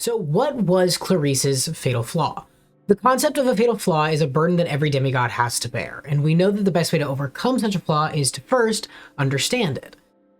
So what was Clarisse's fatal flaw? The concept of a fatal flaw is a burden that every demigod has to bear, and we know that the best way to overcome such a flaw is to first understand it.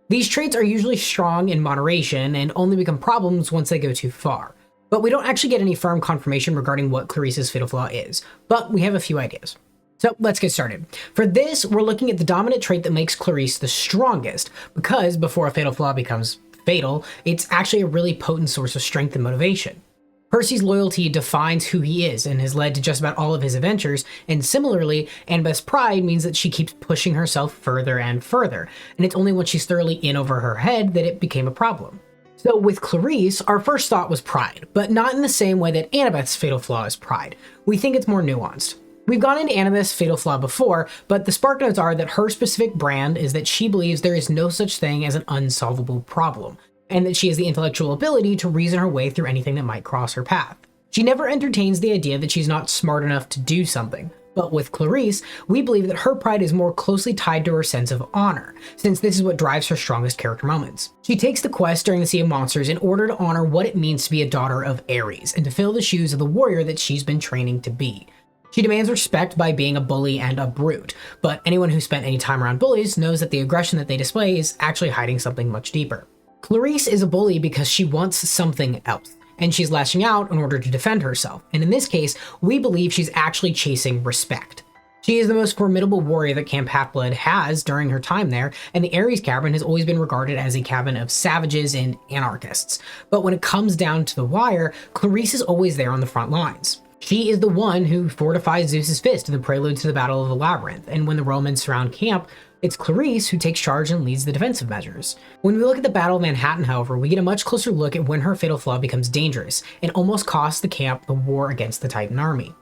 These traits are usually strong in moderation and only become problems once they go too far. But we don't actually get any firm confirmation regarding what Clarisse's fatal flaw is, but we have a few ideas. So let's get started. For this, we're looking at the dominant trait that makes Clarisse the strongest, because before a fatal flaw becomes fatal, it's actually a really potent source of strength and motivation. Percy's loyalty defines who he is and has led to just about all of his adventures, and similarly, Annabeth's pride means that she keeps pushing herself further and further, and it's only once she's thoroughly in over her head that it became a problem. So with Clarisse, our first thought was pride, but not in the same way that Annabeth's fatal flaw is pride. We think it's more nuanced. We've gone into Annabeth's fatal flaw before, but the spark notes are that her specific brand is that she believes there is no such thing as an unsolvable problem, and that she has the intellectual ability to reason her way through anything that might cross her path. She never entertains the idea that she's not smart enough to do something. But with Clarisse, we believe that her pride is more closely tied to her sense of honor, since this is what drives her strongest character moments. She takes the quest during the Sea of Monsters in order to honor what it means to be a daughter of Ares, and to fill the shoes of the warrior that she's been training to be. She demands respect by being a bully and a brute, but anyone who spent any time around bullies knows that the aggression that they display is actually hiding something much deeper. Clarisse is a bully because she wants something else, and she's lashing out in order to defend herself, and in this case, we believe she's actually chasing respect. She is the most formidable warrior that Camp Half-Blood has during her time there, and the Ares cabin has always been regarded as a cabin of savages and anarchists. But when it comes down to the wire, Clarisse is always there on the front lines. She is the one who fortifies Zeus's fist in the prelude to the Battle of the Labyrinth, and when the Romans surround camp, it's Clarisse who takes charge and leads the defensive measures. When we look at the Battle of Manhattan, however, we get a much closer look at when her fatal flaw becomes dangerous, and almost costs the camp the war against the Titan army.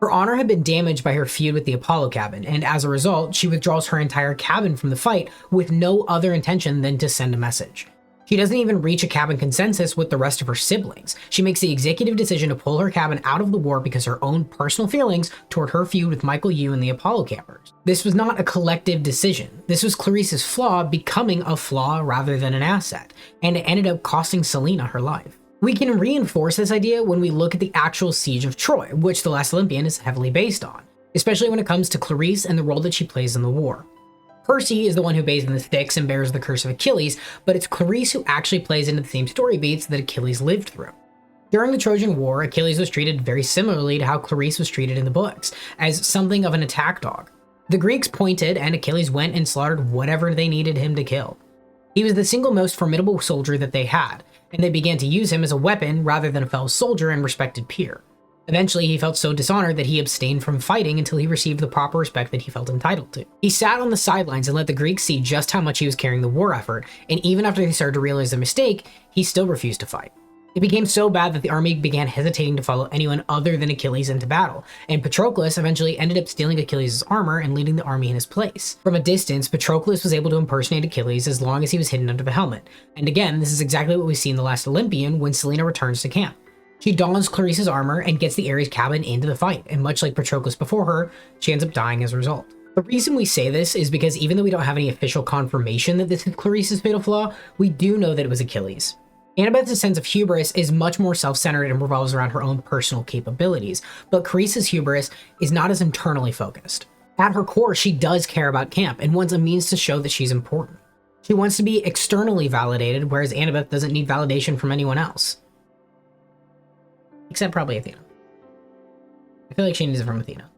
Her honor had been damaged by her feud with the Apollo cabin, and as a result, she withdraws her entire cabin from the fight with no other intention than to send a message. She doesn't even reach a cabin consensus with the rest of her siblings. She makes the executive decision to pull her cabin out of the war because her own personal feelings toward her feud with Michael Yu and the Apollo campers. This was not a collective decision. This was Clarisse's flaw becoming a flaw rather than an asset, and it ended up costing Selena her life. We can reinforce this idea when we look at the actual siege of Troy, which The Last Olympian is heavily based on, especially when it comes to Clarisse and the role that she plays in the war. Percy is the one who bathes in the Styx and bears the curse of Achilles, but it's Clarisse who actually plays into the same story beats that Achilles lived through. During the Trojan War, Achilles was treated very similarly to how Clarisse was treated in the books, as something of an attack dog. The Greeks pointed, and Achilles went and slaughtered whatever they needed him to kill. He was the single most formidable soldier that they had, and they began to use him as a weapon rather than a fellow soldier and respected peer. Eventually, he felt so dishonored that he abstained from fighting until he received the proper respect that he felt entitled to. He sat on the sidelines and let the Greeks see just how much he was carrying the war effort, and even after they started to realize their mistake, he still refused to fight. It became so bad that the army began hesitating to follow anyone other than Achilles into battle, and Patroclus eventually ended up stealing Achilles' armor and leading the army in his place. From a distance, Patroclus was able to impersonate Achilles as long as he was hidden under the helmet, and again, this is exactly what we see in The Last Olympian when Selena returns to camp. She dons Clarisse's armor and gets the Ares cabin into the fight, and much like Patroclus before her, she ends up dying as a result. The reason we say this is because even though we don't have any official confirmation that this is Clarisse's fatal flaw, we do know that it was Achilles. Annabeth's sense of hubris is much more self-centered and revolves around her own personal capabilities, but Clarisse's hubris is not as internally focused. At her core, she does care about camp and wants a means to show that she's important. She wants to be externally validated, whereas Annabeth doesn't need validation from anyone else. Except probably Athena. I feel like she needs it from Athena.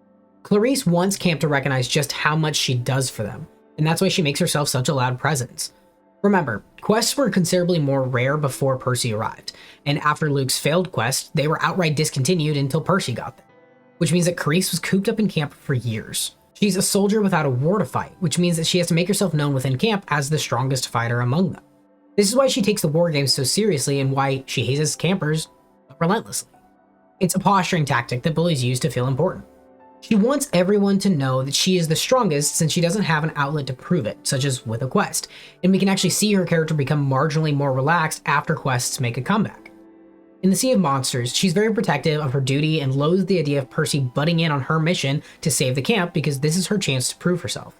Clarisse wants camp to recognize just how much she does for them, and that's why she makes herself such a loud presence. Remember, quests were considerably more rare before Percy arrived, and after Luke's failed quest, they were outright discontinued until Percy got them, which means that Clarisse was cooped up in camp for years. She's a soldier without a war to fight, which means that she has to make herself known within camp as the strongest fighter among them. This is why she takes the war games so seriously and why she hazes campers relentlessly. It's a posturing tactic that bullies use to feel important. She wants everyone to know that she is the strongest since she doesn't have an outlet to prove it, such as with a quest, and we can actually see her character become marginally more relaxed after quests make a comeback. In the Sea of Monsters, she's very protective of her duty and loathes the idea of Percy butting in on her mission to save the camp because this is her chance to prove herself.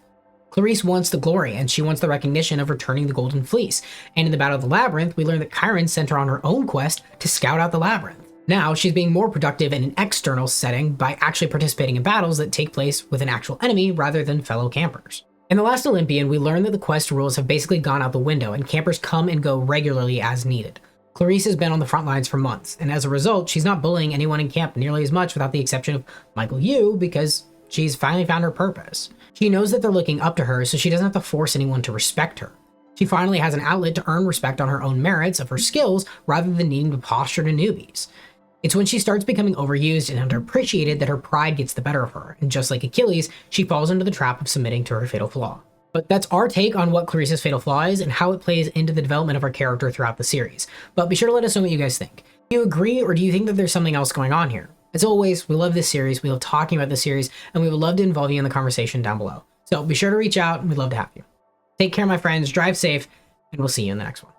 Clarisse wants the glory, and she wants the recognition of returning the Golden Fleece. And in the Battle of the Labyrinth, we learn that Chiron sent her on her own quest to scout out the labyrinth. Now, she's being more productive in an external setting by actually participating in battles that take place with an actual enemy rather than fellow campers. In The Last Olympian, we learn that the quest rules have basically gone out the window, and campers come and go regularly as needed. Clarisse has been on the front lines for months, and as a result, she's not bullying anyone in camp nearly as much, without the exception of Michael Yu, because she's finally found her purpose. She knows that they're looking up to her, so she doesn't have to force anyone to respect her. She finally has an outlet to earn respect on her own merits of her skills, rather than needing to posture to newbies. It's when she starts becoming overused and underappreciated that her pride gets the better of her, and just like Achilles, she falls into the trap of submitting to her fatal flaw. But that's our take on what Clarisse's fatal flaw is and how it plays into the development of our character throughout the series. But be sure to let us know what you guys think. Do you agree, or do you think that there's something else going on here? As always, we love this series, we love talking about this series, and we would love to involve you in the conversation down below. So be sure to reach out, and we'd love to have you. Take care, my friends, drive safe, and we'll see you in the next one.